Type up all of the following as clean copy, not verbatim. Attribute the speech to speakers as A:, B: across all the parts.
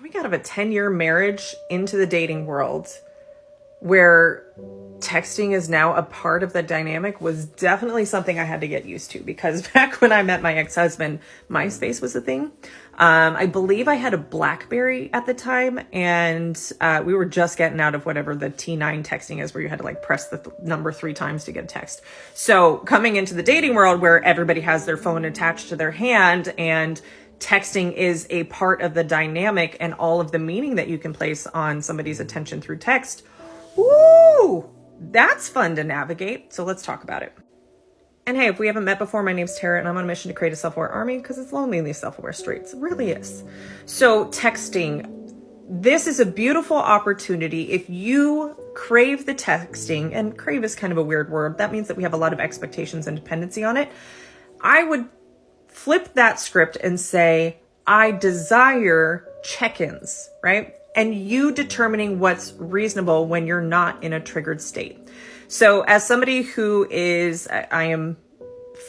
A: coming out of a 10-year marriage into the dating world where texting is now a part of the dynamic was definitely something I had to get used to, because back when I met my ex-husband, MySpace was a thing. I believe I had a BlackBerry at the time, and we were just getting out of whatever the T9 texting is, where you had to like press the number 3 times to get a text. So coming into the dating world where everybody has their phone attached to their hand and texting is a part of the dynamic and all of the meaning that you can place on somebody's attention through text. Woo! That's fun to navigate. So let's talk about it. And hey, if we haven't met before, my name's Tara, and I'm on a mission to create a self-aware army because it's lonely in these self-aware streets. It really is. So texting, this is a beautiful opportunity. If you crave the texting, and crave is kind of a weird word. That means that we have a lot of expectations and dependency on it. I would flip that script and say, I desire check-ins, right? And you determining what's reasonable when you're not in a triggered state. So as somebody who is, I am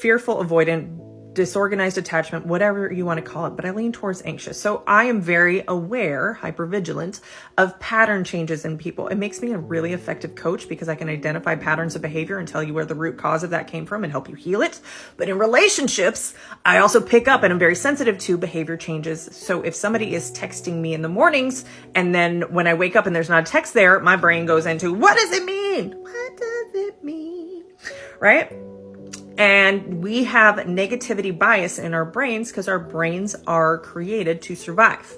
A: fearful, avoidant, disorganized attachment, whatever you want to call it, but I lean towards anxious. So I am very aware, hypervigilant of pattern changes in people. It makes me a really effective coach because I can identify patterns of behavior and tell you where the root cause of that came from and help you heal it. But in relationships, I also pick up and I'm very sensitive to behavior changes. So if somebody is texting me in the mornings and then when I wake up and there's not a text there, my brain goes into, what does it mean? What does it mean? Right? And we have negativity bias in our brains because our brains are created to survive,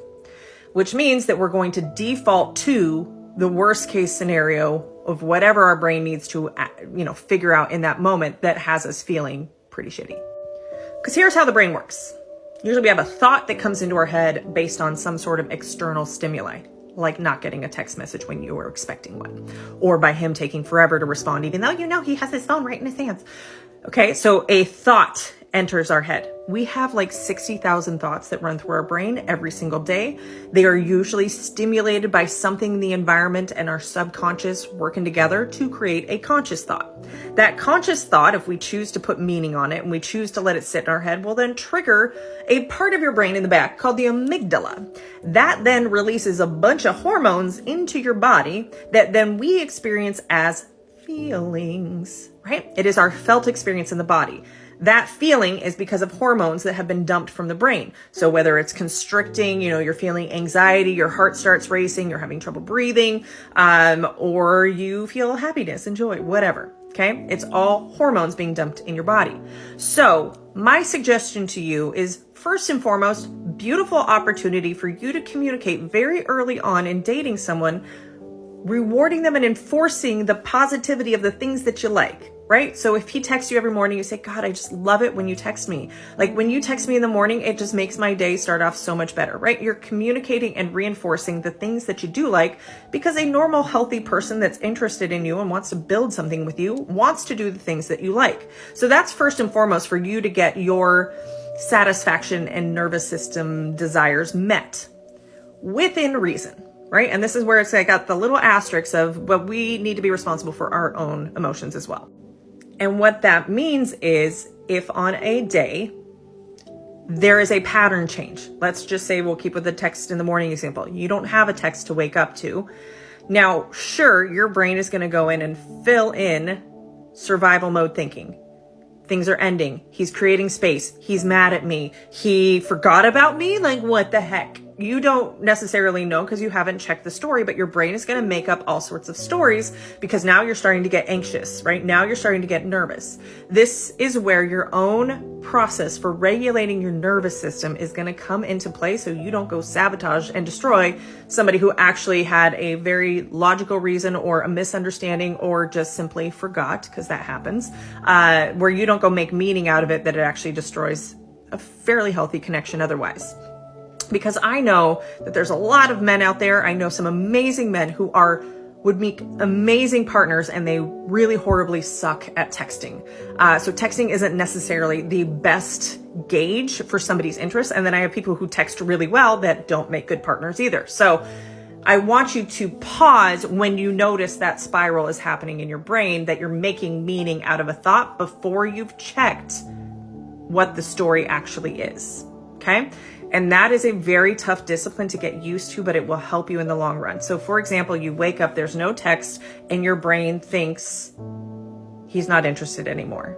A: which means that we're going to default to the worst case scenario of whatever our brain needs to, figure out in that moment that has us feeling pretty shitty. Because here's how the brain works. Usually we have a thought that comes into our head based on some sort of external stimuli, like not getting a text message when you were expecting one, or by him taking forever to respond, even though he has his phone right in his hands. Okay, so a thought enters our head. We have like 60,000 thoughts that run through our brain every single day. They are usually stimulated by something in the environment and our subconscious working together to create a conscious thought. That conscious thought, if we choose to put meaning on it and we choose to let it sit in our head, will then trigger a part of your brain in the back called the amygdala. That then releases a bunch of hormones into your body that then we experience as feelings, right? It is our felt experience in the body. That feeling is because of hormones that have been dumped from the brain. So whether it's constricting, you're feeling anxiety, your heart starts racing, you're having trouble breathing, or you feel happiness and joy, whatever. Okay. It's all hormones being dumped in your body. So my suggestion to you is, first and foremost, beautiful opportunity for you to communicate very early on in dating someone, rewarding them and enforcing the positivity of the things that you like, right? So if he texts you every morning, you say, God, I just love it when you text me. Like when you text me in the morning, it just makes my day start off so much better, right? You're communicating and reinforcing the things that you do like, because a normal, healthy person that's interested in you and wants to build something with you wants to do the things that you like. So that's first and foremost for you to get your satisfaction and nervous system desires met within reason. Right? And this is where it's got the little asterisks of, but we need to be responsible for our own emotions as well. And what that means is, if on a day there is a pattern change, let's just say we'll keep with the text in the morning example. You don't have a text to wake up to. Now, sure, your brain is going to go in and fill in survival mode thinking. Things are ending. He's creating space. He's mad at me. He forgot about me. Like, what the heck? You don't necessarily know because you haven't checked the story, but your brain is going to make up all sorts of stories because now you're starting to get anxious, right? Now you're starting to get nervous. This is where your own process for regulating your nervous system is going to come into play, so you don't go sabotage and destroy somebody who actually had a very logical reason or a misunderstanding or just simply forgot, because that happens, where you don't go make meaning out of it that it actually destroys a fairly healthy connection otherwise. Because I know that there's a lot of men out there. I know some amazing men who would make amazing partners, and they really horribly suck at texting. So texting isn't necessarily the best gauge for somebody's interest. And then I have people who text really well that don't make good partners either. So I want you to pause when you notice that spiral is happening in your brain, that you're making meaning out of a thought before you've checked what the story actually is. Okay. And that is a very tough discipline to get used to, but it will help you in the long run. So for example, you wake up, there's no text, and your brain thinks he's not interested anymore.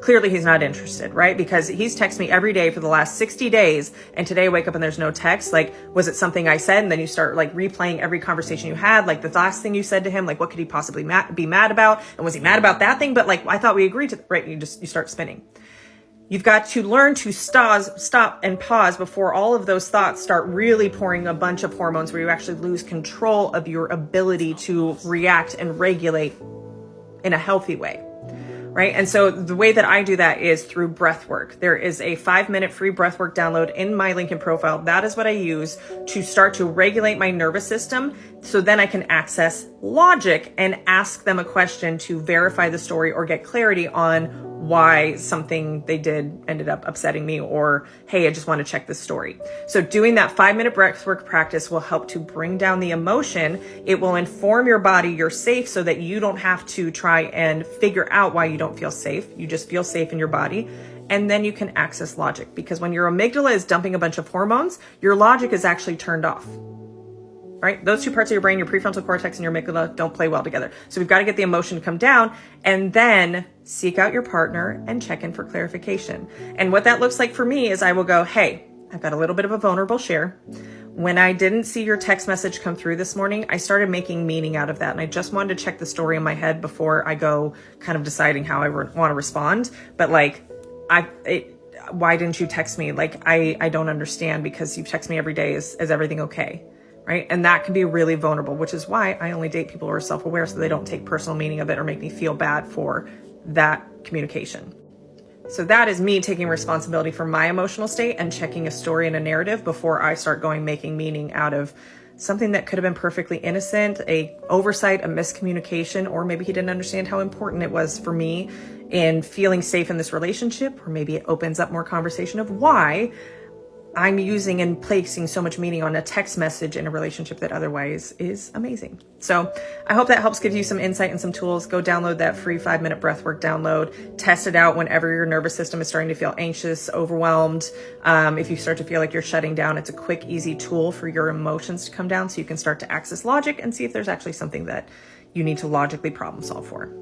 A: Clearly he's not interested, right? Because he's texted me every day for the last 60 days. And today I wake up and there's no text. Like, was it something I said? And then you start like replaying every conversation you had, like the last thing you said to him, like what could he possibly be mad about? And was he mad about that thing? But like, I thought we agreed to, right? You start spinning. You've got to learn to stop and pause before all of those thoughts start really pouring a bunch of hormones where you actually lose control of your ability to react and regulate in a healthy way. Right. And so the way that I do that is through breath work. There is a 5-minute free breath work download in my LinkedIn profile. That is what I use to start to regulate my nervous system. So then I can access logic and ask them a question to verify the story or get clarity on why something they did ended up upsetting me, or, hey, I just want to check this story. So doing that 5-minute breathwork practice will help to bring down the emotion. It will inform your body you're safe so that you don't have to try and figure out why you don't feel safe. You just feel safe in your body. And then you can access logic, because when your amygdala is dumping a bunch of hormones, your logic is actually turned off. Right? Those two parts of your brain, your prefrontal cortex and your amygdala, don't play well together. So we've got to get the emotion to come down and then seek out your partner and check in for clarification. And what that looks like for me is I will go, hey, I've got a little bit of a vulnerable share. When I didn't see your text message come through this morning, I started making meaning out of that. And I just wanted to check the story in my head before I go kind of deciding how I want to respond. But like, why didn't you text me? Like, I don't understand, because you text me every day. Is everything okay? Right? And that can be really vulnerable, which is why I only date people who are self-aware, so they don't take personal meaning of it or make me feel bad for that communication. So that is me taking responsibility for my emotional state and checking a story and a narrative before I start making meaning out of something that could have been perfectly innocent, a oversight, a miscommunication, or maybe he didn't understand how important it was for me in feeling safe in this relationship, or maybe it opens up more conversation of why I'm using and placing so much meaning on a text message in a relationship that otherwise is amazing. So I hope that helps give you some insight and some tools. Go download that free 5-minute breathwork download. Test it out whenever your nervous system is starting to feel anxious, overwhelmed. If you start to feel like you're shutting down, it's a quick, easy tool for your emotions to come down so you can start to access logic and see if there's actually something that you need to logically problem solve for.